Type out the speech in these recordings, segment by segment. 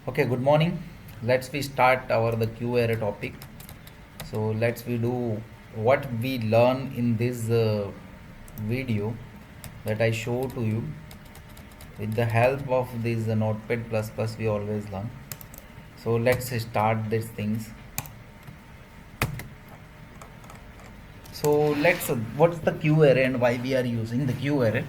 Okay, good morning. Let's we start our the Q array topic. So let's we do what we learn in this video that I show to you with the help of this Notepad plus plus we always learn. So let's start these things. So let's what's the Q array and why we are using the Q array?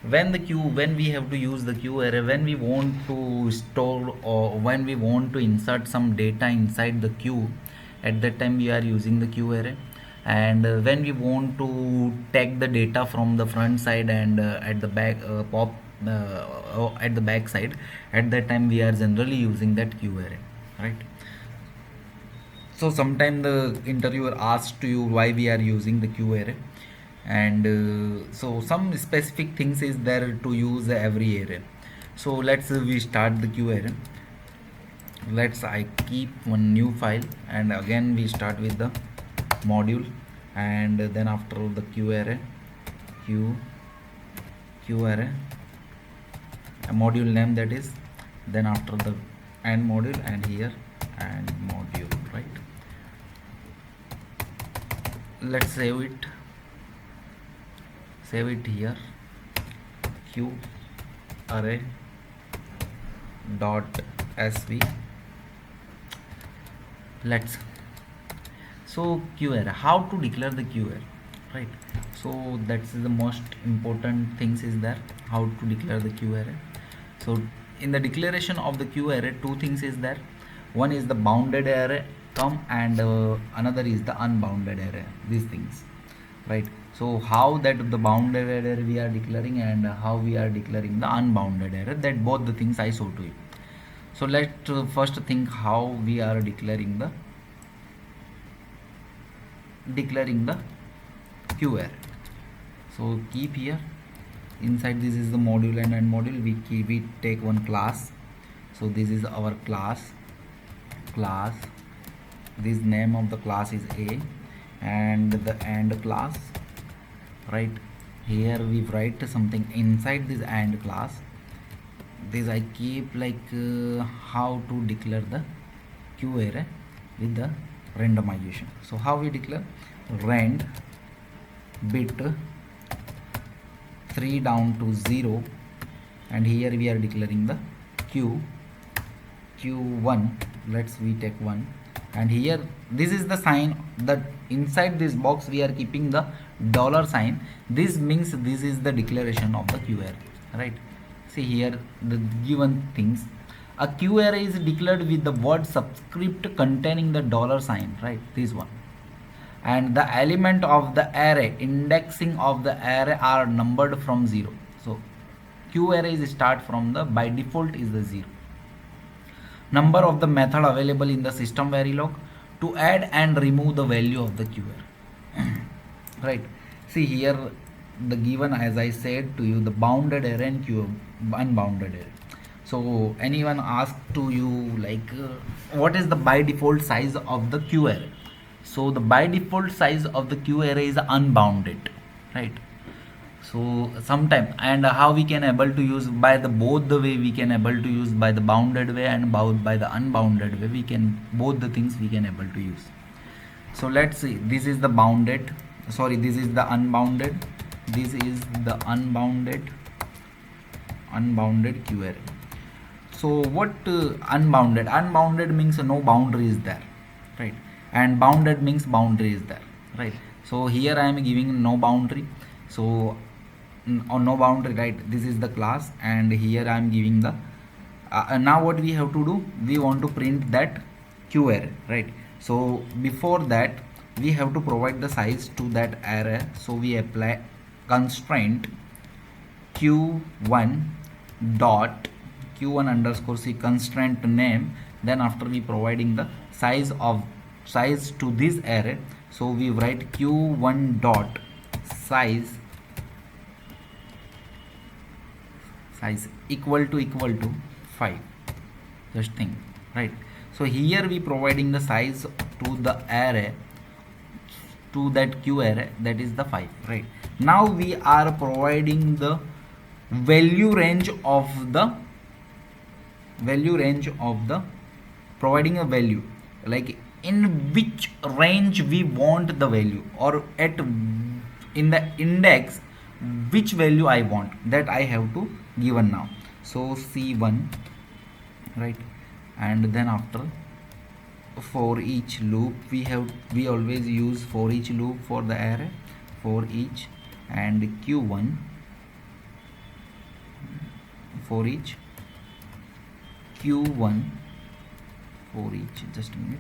When we have to use the Q array, when we want to store or when we want to insert some data inside the queue, at that time we are using the Q array. And when we want to take the data from the front side and at the back pop at the back side, at that time we are generally using that Q array, right? So sometime the interviewer asks to you why we are using the Q array, and so some specific things is there to use every array. So let's we start the Q array. Let's I keep one new file, and again we start with the module, and then after the Q array, Q array, a module name, that is, then after the and module, and here and module, right? Let's save it here. Q array dot sv. Let's so Q array, how to declare the Q array, right? So that's the most important things is there, how to declare the Q array. So in the declaration of the Q array, two things is there. One is the bounded array come, and another is the unbounded array, these things, right? So how that the bounded array we are declaring and how we are declaring the unbounded array, that both the things I show to you. So let's first think how we are declaring the Q array. So keep here inside, this is the module and module, we take one class. So this is our class, this name of the class is A, and the AND class, right? Here we write something inside this AND class. This I keep like how to declare the Q array with the randomization. So how we declare? Rand bit 3 down to 0, and here we are declaring the q1. Let's we take 1, and here this is the sign that inside this box we are keeping the dollar sign. This means this is the declaration of the Q array, right? See here the given things. A Q array is declared with the word subscript containing the dollar sign, right? This one. And the element of the array, indexing of the array are numbered from 0. So Q arrays start from the, by default is the 0. Number of the method available in the system verilog to add and remove the value of the Q array. Right? See here the given, as I said to you, the bounded array and unbounded array. So anyone asked to you like what is the by default size of the Q array? So the by default size of the Q array is unbounded, right? So sometime, and how we can able to use by the both the way, we can able to use by the bounded way and by the unbounded way, we can both the things we can able to use. So let's see, this is the bounded, sorry, this is the unbounded, this is the unbounded Q array. So what unbounded means no boundary is there, right? And bounded means boundary is there, right? So here I am giving no boundary, so on no boundary, right? This is the class, and here I am giving the now what we have to do, we want to print that Q array, right? So before that we have to provide the size to that array. So we apply constraint q1 dot q1 underscore c constraint name, then after we providing the size to this array. So we write q1 dot size equal to 5. Just think, right? So here we providing the size to the array, to that Q array, that is the 5, right? Now we are providing the value range of the value range of the providing a value, like in which range we want the value, or at in the index which value I want, that I have to given now. So C1, right? And then after for each loop, we always use for each loop for the array, for each, and q1 for each, q1 for each, just a minute,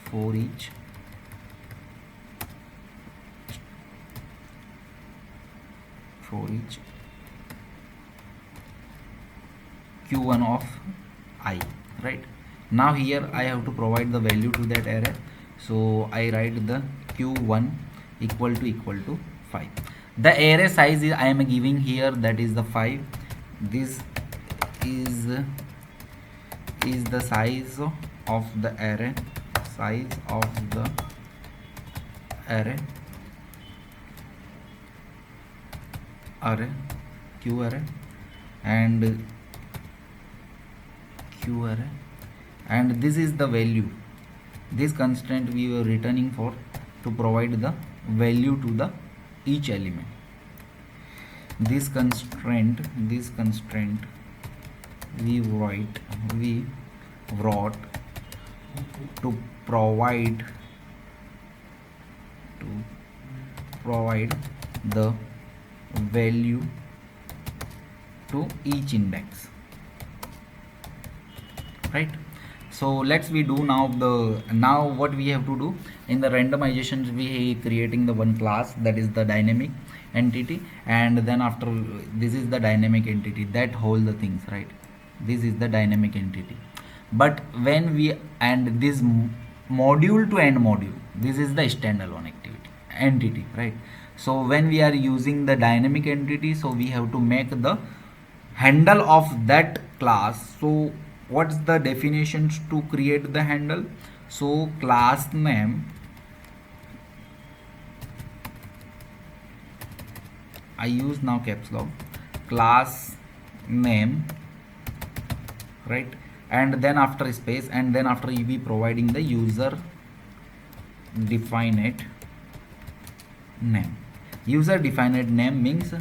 for each, for each q1 of I, right? Now here I have to provide the value to that array, so I write the q1 equal to 5. The array size is I am giving here, that is the 5. This is the size of the array, size of the array, q array, and q array, and this is the value, this constraint we were returning for to provide the value to the each element. This constraint we wrote to provide the value to each index, right? So let's we do now what we have to do in the randomizations. We creating the one class, that is the dynamic entity, and then after this is the dynamic entity that hold the things, right? This is the dynamic entity. But when we and this module to end module, this is the standalone entity, right? So when we are using the dynamic entity, so we have to make the handle of that class. So what's the definitions to create the handle? So class name, I use now caps lock, class name, right? And then after space, and then after you be providing the user defined name. User defined name means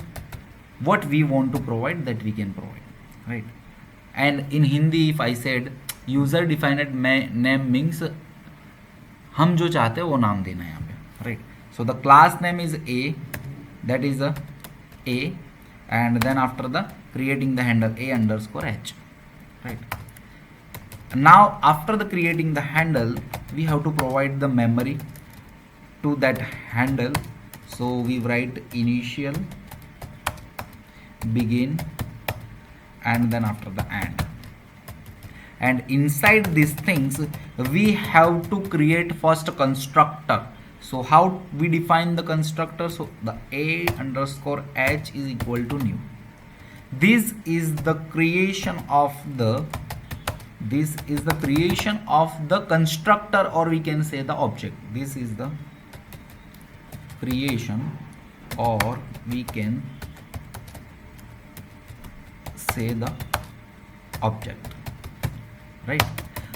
what we want to provide, that we can provide, right? And in Hindi if I said user defined name means हम जो चाहते हैं वो नाम देना है यहाँ पे, right? So the class name is a, that is a, and then after the creating the handle a underscore h, right? Now after the creating the handle, we have to provide the memory to that handle. So we write initial, begin, and then after the and inside these things we have to create first constructor. So how we define the constructor? So the a underscore h is equal to new. This is the creation of the constructor, or we can say the object. This is the creation, or we can say the object, right?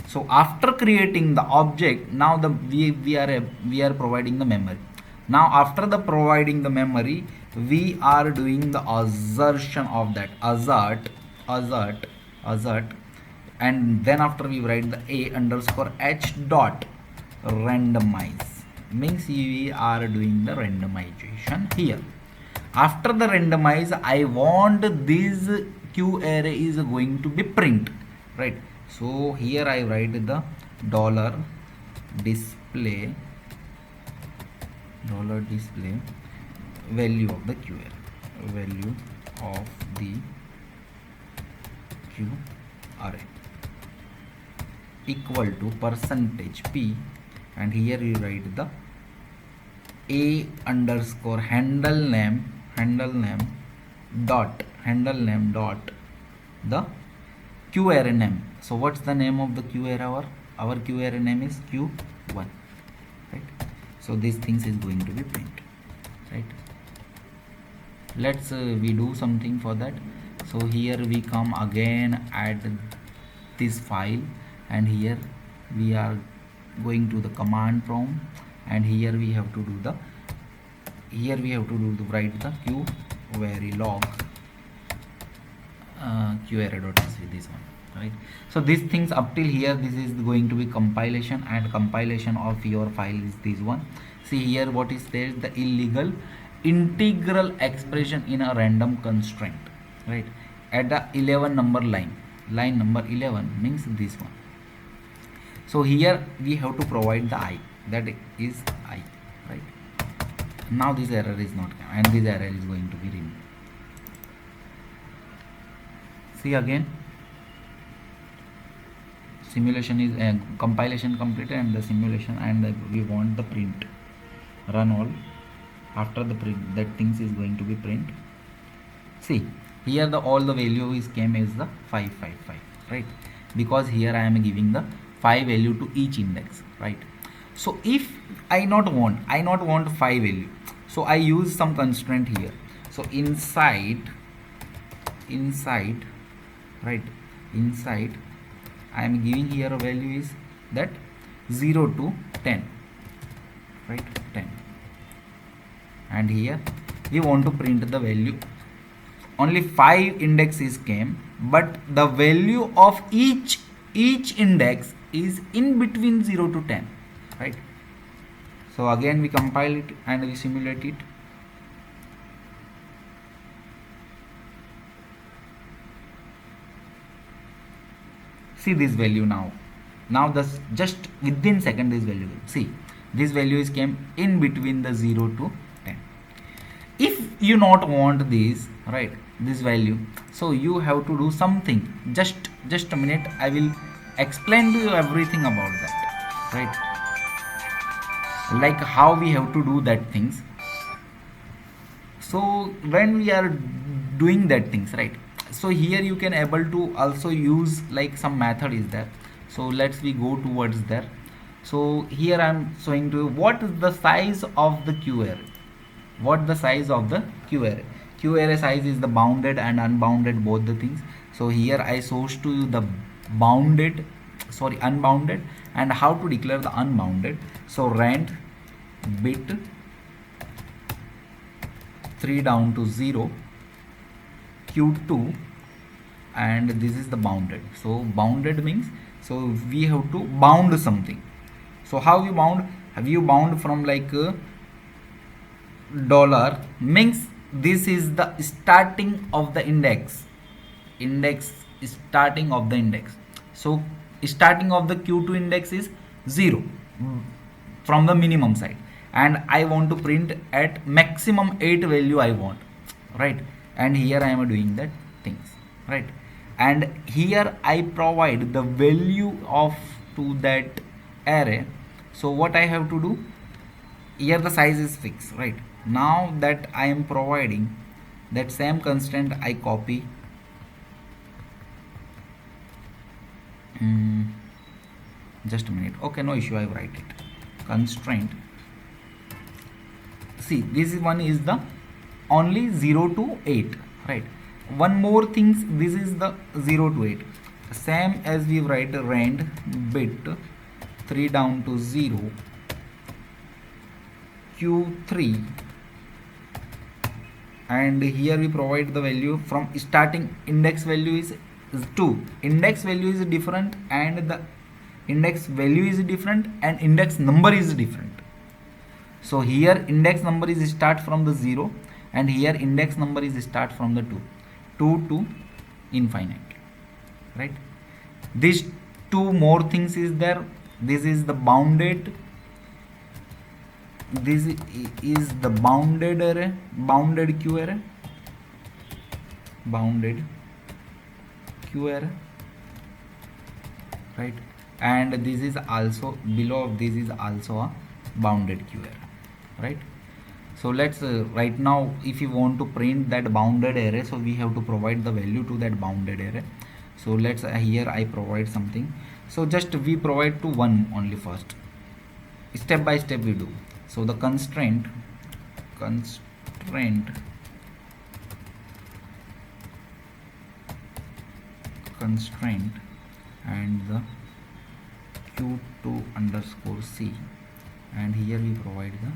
So after creating the object, now we are providing the memory. Now after the providing the memory, we are doing the assertion of that, assert, and then after we write the a underscore h dot randomize, means we are doing the randomization here. After the randomize, I want this q array is going to be print, right? So here I write the dollar display value of the q array, value of the q array equal to percentage p, and here you write the a underscore handle name dot the q array name. So what's the name of the q array? Our q array name is q1, right? So these things is going to be print, right? Let's we do something for that. So here we come again at this file, and here we are going to the command prompt, and here we have to do the write the q verilog qarray.sv, this one, right? So these things up till here, this is going to be compilation, and compilation of your file is this one. See here what is there, the illegal integral expression in a random constraint, right, at the 11 number line number 11 means this one. So here we have to provide the I, that is I, right? Now this error is not, and this error is going to be removed. See again, simulation is compilation completed, and the simulation, and we want the print, run all. After the print, that things is going to be print. See here the all the value is came as the 555, right? Because here I am giving the 5 value to each index, right? So if I not want 5 value, so I use some constraint here. So inside, right, inside I am giving here a value is that 0 to 10, right, 10, and here we want to print the value. Only 5 indexes came, but the value of each index is in between 0 to 10, right? So again we compile it and we simulate it. See this value now this just within second this value, see this value is came in between the 0 to 10. If you not want this, right, this value, so you have to do something. Just a minute, I will explain to you everything about that, right, like how we have to do that things. So when we are doing that things, right, so here you can able to also use like some method is there. So let's we go towards there. So here I am showing to you what is the size of the q array. What the size of the q array? Q array size is the bounded and unbounded, both the things. So here I shows to you the unbounded, and how to declare the unbounded. So rand bit 3 down to 0 q2, and this is the bounded. So bounded means, so we have to bound something. So how you bound? Have you bound from like dollar means this is the starting of the index starting of the index. So starting of the q2 index is 0 from the minimum side, and I want to print at maximum 8 value I want, right? And here I am doing that things, right? And here I provide the value of to that array. So what I have to do here, the size is fixed, right? Now that I am providing that same constraint, I copy just a minute, okay, no issue, I write it constraint. See this one is the only 0 to 8, right? One more things, this is the 0 to 8, same as we write rand bit 3 down to 0 q3, and here we provide the value from starting. Index value is 2, index value is different, and the index value is different, and index number is different. So here index number is start from the 0, and here index number is start from the 2 to infinite, right? These two more things is there. This is the bounded, this is the bounded array, bounded q array, right? And this is also below, this is also a bounded q array, right? So let's right now, if you want to print that bounded array, so we have to provide the value to that bounded array. So let's here I provide something. So just we provide to 1 only first, step by step we do. So the constraint constraint and the q2 underscore c, and here we provide the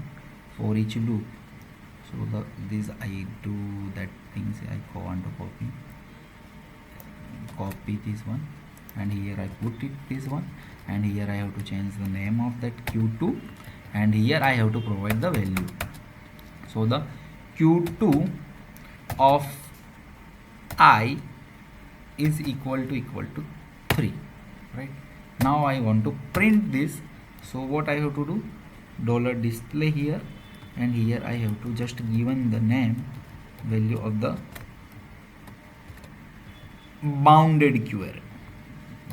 for each loop. So this I do that things I want to copy this one, and here I put it this one, and here I have to change the name of that q2, and here I have to provide the value. So the q2 of I is equal to 3, right? Now I want to print this, so what I have to do, dollar display here, and here I have to just given the name value of the bounded QR,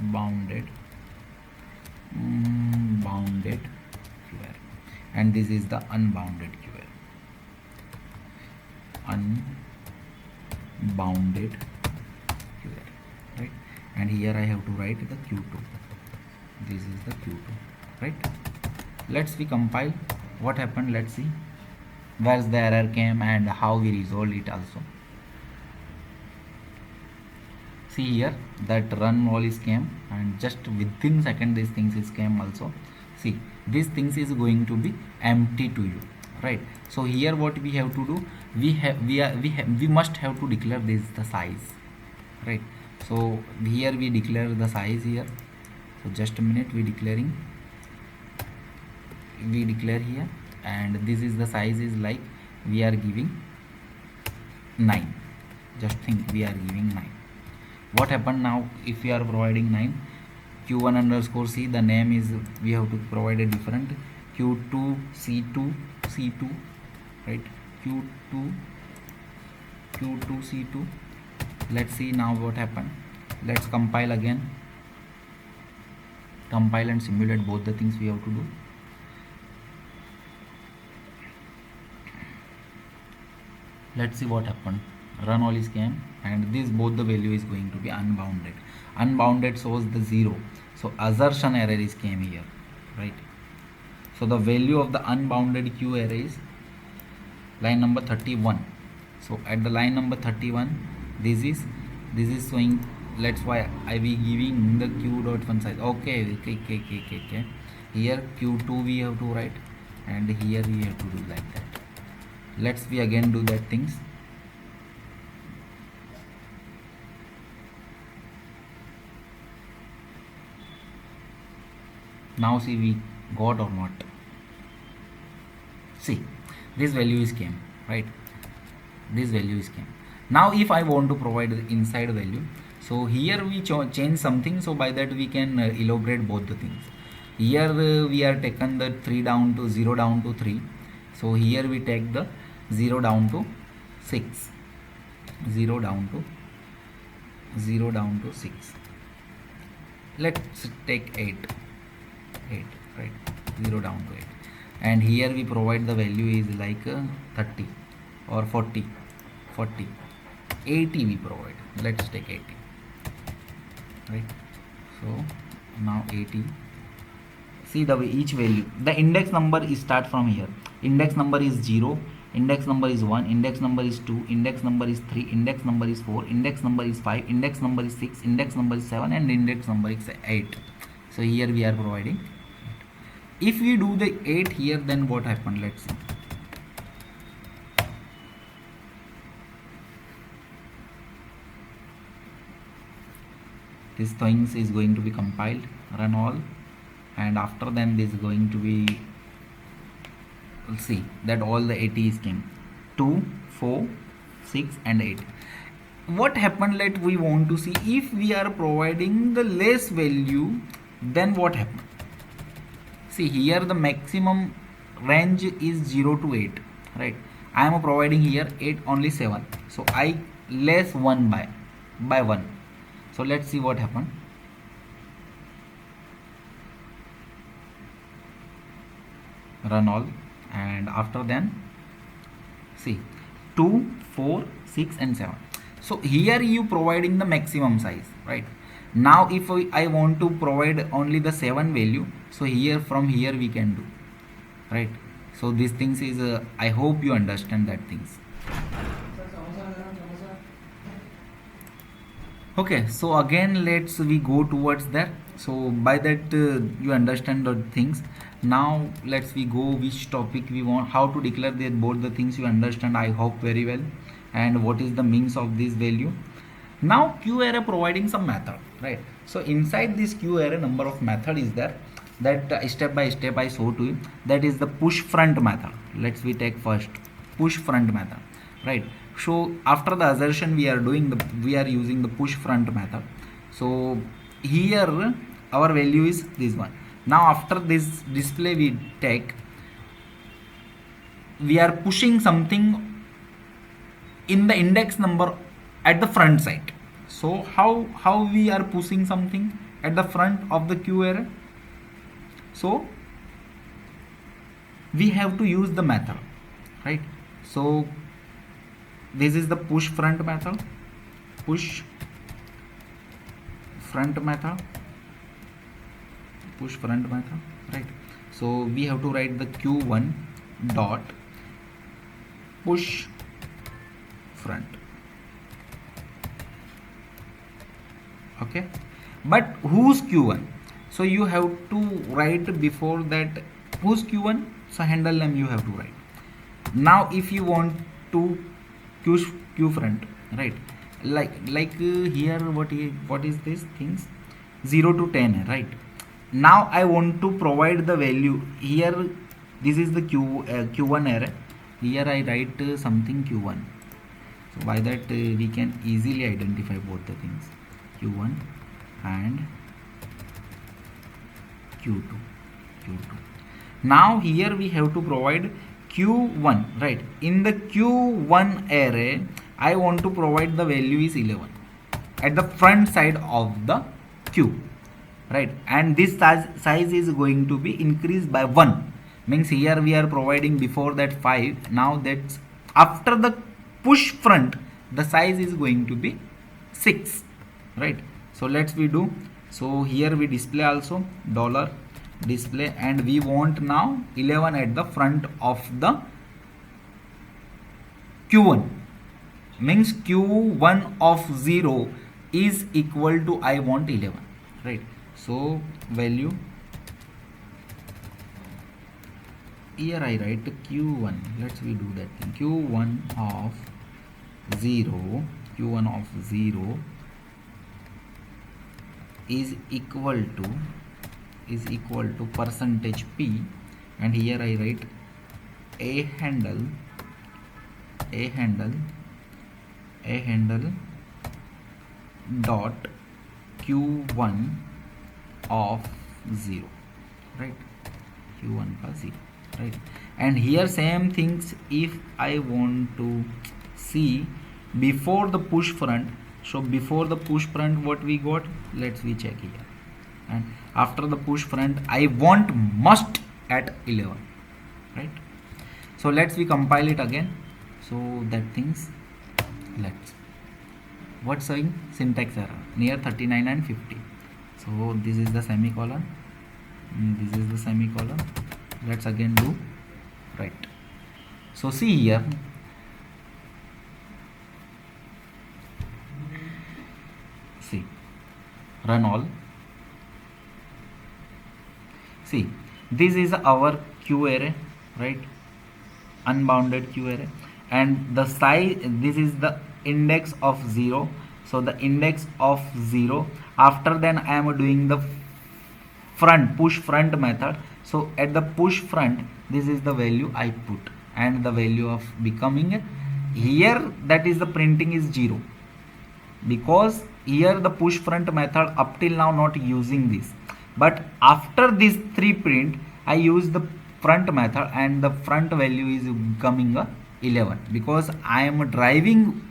bounded QR, and this is the unbounded QR, unbounded QR, right? And here I have to write the q2, this is the q2, right? Let's we compile what happened. Let's see where's the error came and how we resolved it also. See here that run all is came, and just within second these things is came also. See, these things is going to be empty to you, right? So here what we have to do, we must have to declare this the size, right? So here we declare the size here. So just a minute, we declare here, and this is the size is like we are giving 9. Just think, we are giving 9. What happened now if we are providing 9, q1 underscore c, the name is we have to provide a different q2 c2, right? q2 c2. Let's see now what happened. Let's compile again, compile and simulate both the things we have to do. Let's see what happened. Run all is came, and this both the value is going to be unbounded. Unbounded shows the 0, so assertion error is came here, right? So the value of the unbounded q error is line number 31. So at the line number 31, this is showing. Let's why I be giving the q dot one size. Okay. Here q2 we have to write, and here we have to do like that. Let's we again do that things. Now see we got or not. See, this value is came, right? This value is came. Now if I want to provide the inside value, so here we change something, so by that we can elaborate both the things. Here we are taken the 0 down to 3, so here we take the 0 down to 6, 0 down to 6. Let's take 8, right? 0 down to 8, and here we provide the value is like 30 or 40, 80 we provide. Let's take 80, right? So now 80. See the way each value, the index number is start from here. Index number is 0, index number is 1, index number is 2, index number is 3, index number is 4, index number is 5, index number is 6, index number is 7, and index number is 8. So here we are providing 8. If we do the 8 here, then what happened? Let's see. This things is going to be compiled, run all, and after then this is going to be, we'll see that all the 80s came, 2, 4, 6 and 8. What happened? Let we want to see if we are providing the less value, then what happened? See here the maximum range is 0 to 8, right? I am providing here 8 only 7, so I less 1 by 1. So let's see what happened. Run all, and after then see 2, 4, 6 and 7. So here you providing the maximum size, right? Now if I want to provide only the 7 value, so here from here we can do, right? So these things is I hope you understand that things. Okay, so again let's we go towards that. So by that you understand the things. Now let's we go which topic we want, how to declare the both the things you understand, I hope very well, and what is the means of this value. Now q array providing some method, right? So inside this q array number of method is there, that step by step I show to you. That is the push front method. Let's we take first push front method, right? So after the assertion we are doing the, we are using the push front method. So here our value is this one. Now after this display we take, we are pushing something in the index number at the front side. So how we are pushing something at the front of the q array? So we have to use the method, right? So this is the push front method, push front method, push front method, right? So we have to write the q1 dot push front. Okay, but who's q1? So you have to write before that who's q1, so handle name you have to write. Now if you want to q front, right, like here what is this things 0 to 10, right? Now I want to provide the value here. This is the q1 array. Here I write something q1. So by that we can easily identify both the things, q1 and q2. Now here we have to provide q1, right? In the q1 array I want to provide the value is 11 at the front side of the q, right? And this size is going to be increased by 1, means here we are providing before that 5. Now that's after the push front the size is going to be 6, right? So let's we do. So here we display also dollar display, and we want now 11 at the front of the q1, means q1 of 0 is equal to I want 11, right? So value here I write q1. Let's we do that thing. q1 of 0 is equal to percentage p, and here I write a handle dot q1 of 0, right? q1 plus 0, right? And here same things, if I want to see before the push front, so before the push front what we got, let's we check here. And after the push front I want must at 11, right? So let's we compile it again. So that things, let's what's showing syntax error near 39 and 50. So this is the semicolon, this is the semicolon. Let's again do, right? So see here, see, run all. See, this is our q array, right? Unbounded q array, and the size, this is the index of 0. So the index of 0, after then I am doing the front push front method. So at the push front this is the value I put, and the value of becoming here, that is the printing is 0, because here the push front method up till now not using this, but after this 3 print I use the front method, and the front value is becoming 11, because I am driving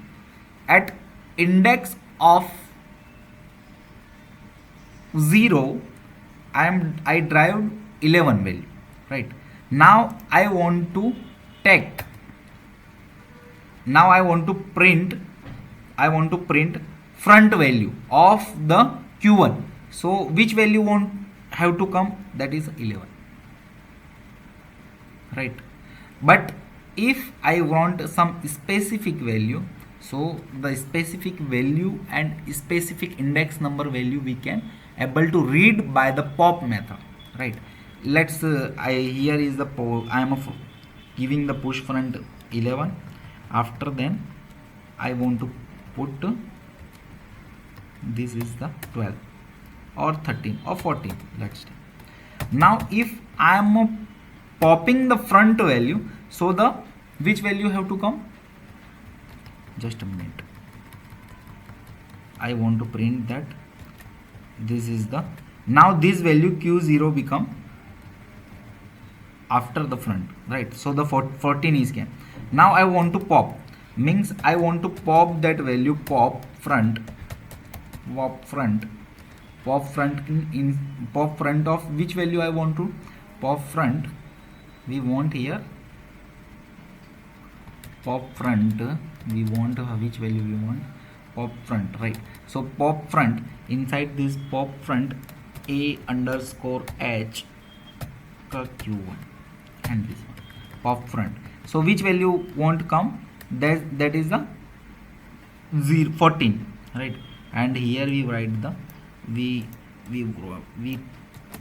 at index of 0, I drive 11 value, right? Now I want to take, now I want to print front value of the q1. So which value won't have to come, that is 11, right? But if I want some specific value, So the specific value and specific index number value we can able to read by the pop method, right? Let's I here is the I am giving the push front 11. After then I want to put this is the 12 or 13 or 14, let's say. Now if I am popping the front value, so the which value have to come? Just a minute, I want to print that this is the, now this value q0 become after the front, right? So the 14 is came. Now I want to pop, means I want to pop that value pop front in pop front of which value I want to pop front. We want here pop front, we want which value we want, pop front, right? So pop front, inside this pop front a underscore h q1 and this one pop front. So which value won't come? That is the 14, right? And here we write the we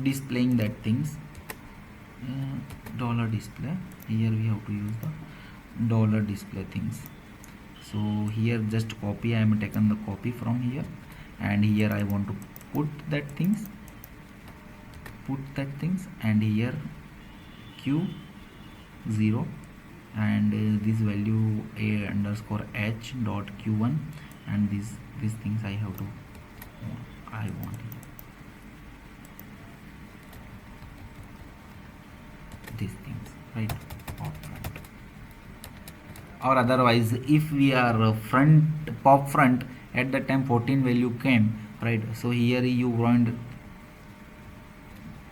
displaying that things dollar display. Here we have to use the dollar display things. So here just copy, I am taken the copy from here, and here I want to put that things, and here q0 and this value a underscore h dot q1, and these things I have to I want here. These things, right? Pop front. Or otherwise if we are pop front at the time 14 value came, right? So here you want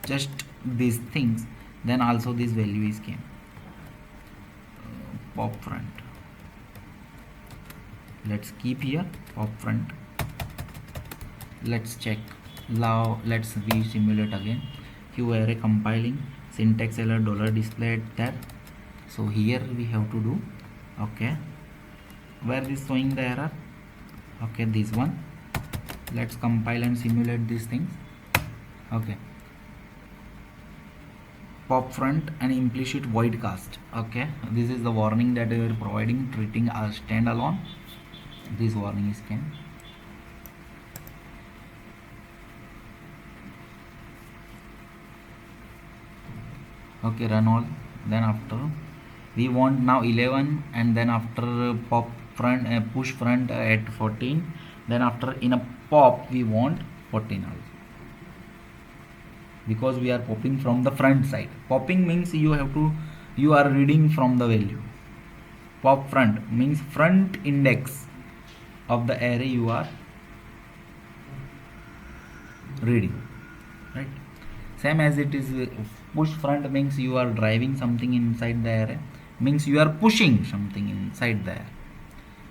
just these things, then also this value is came pop front. Let's keep here pop front. Let's check. Now let's we simulate again. Q array compiling, syntax error dollar display there. So here we have to do, okay, where is showing the error? Okay, this one. Let's compile and simulate these things. Okay, pop front and implicit void cast. Okay, this is the warning that we are providing, treating as standalone. This warning is came. Okay, run all. Then after we want now 11, and then after pop front push front at 14, then after in a pop we want 14 also, because we are popping from the front side. Popping means you are reading from the value. Pop front means front index of the array you are reading, right? Same as it is push front means you are driving something inside the array, means you are pushing something inside the array,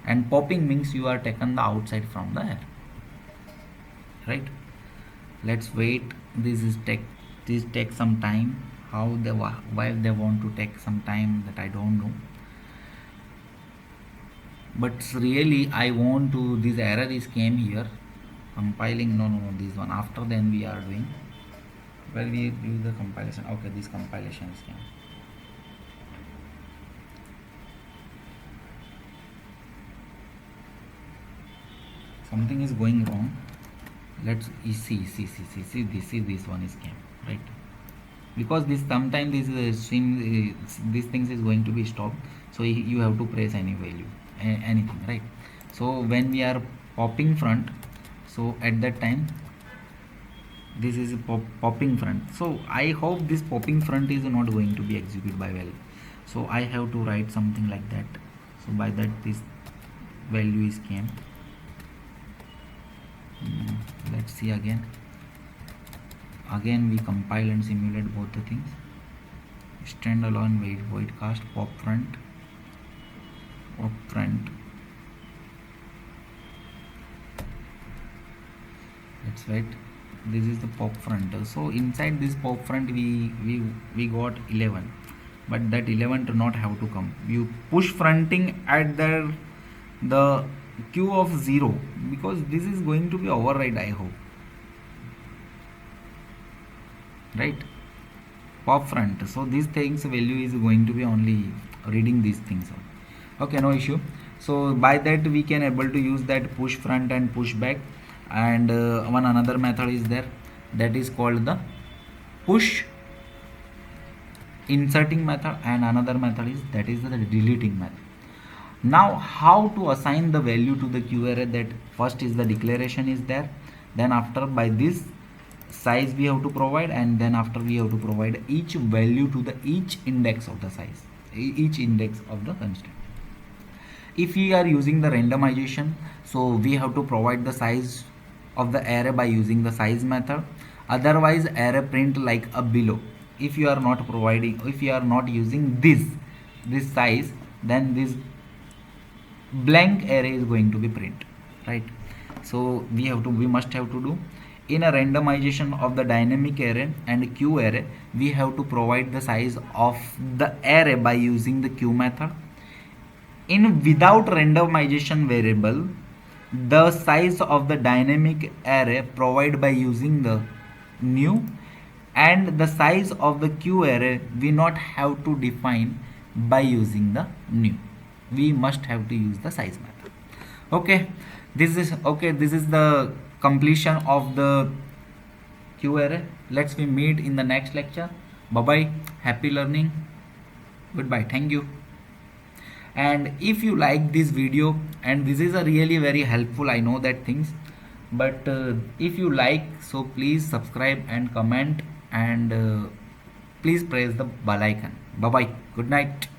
and popping means you are taken the outside from the array, right? Let's wait. This take some time. Why they want to take some time, that I don't know, but really I want to, this error is came here compiling. No, this one after then we are doing, well, we do the compilation. Okay, this compilation is came. Something is going wrong. Let's see this one is came, right? Because this sometimes this these things is going to be stopped, so you have to press any value, anything, right? So when we are popping front, so at that time this is popping front. So I hope this popping front is not going to be executed by value, so I have to write something like that. So by that this value is came. Let's see again we compile and simulate both the things. Standalone void cast pop front. Let's wait. This is the pop front. So inside this pop front we got 11, but that 11 do not have to come. You push fronting at the q of 0, because this is going to be override, I hope, right? Pop front, so these things value is going to be only reading these things out. Okay, no issue. So by that we can able to use that push front and push back, and one another method is there, that is called the push inserting method, and another method is that is the deleting method. Now how to assign the value to the q array? That first is the declaration is there, then after by this size we have to provide, and then after we have to provide each value to the each index of the size, each index of the constraint. If we are using the randomization, so we have to provide the size of the array by using the size method, otherwise array print like a below. If you are not providing, if you are not using this size, then this blank array is going to be print, right? So we must have to do in a randomization of the dynamic array and q array, we have to provide the size of the array by using the q method. In without randomization variable, the size of the dynamic array provide by using the new, and the size of the q array we not have to define by using the new. We must have to use the size method. Okay, this is the completion of the q array. Let's we meet in the next lecture. Bye bye, happy learning, goodbye, thank you. And if you like this video, and this is a really very helpful, I know that things, but if you like, so please subscribe and comment, and please press the bell icon. Bye bye, good night.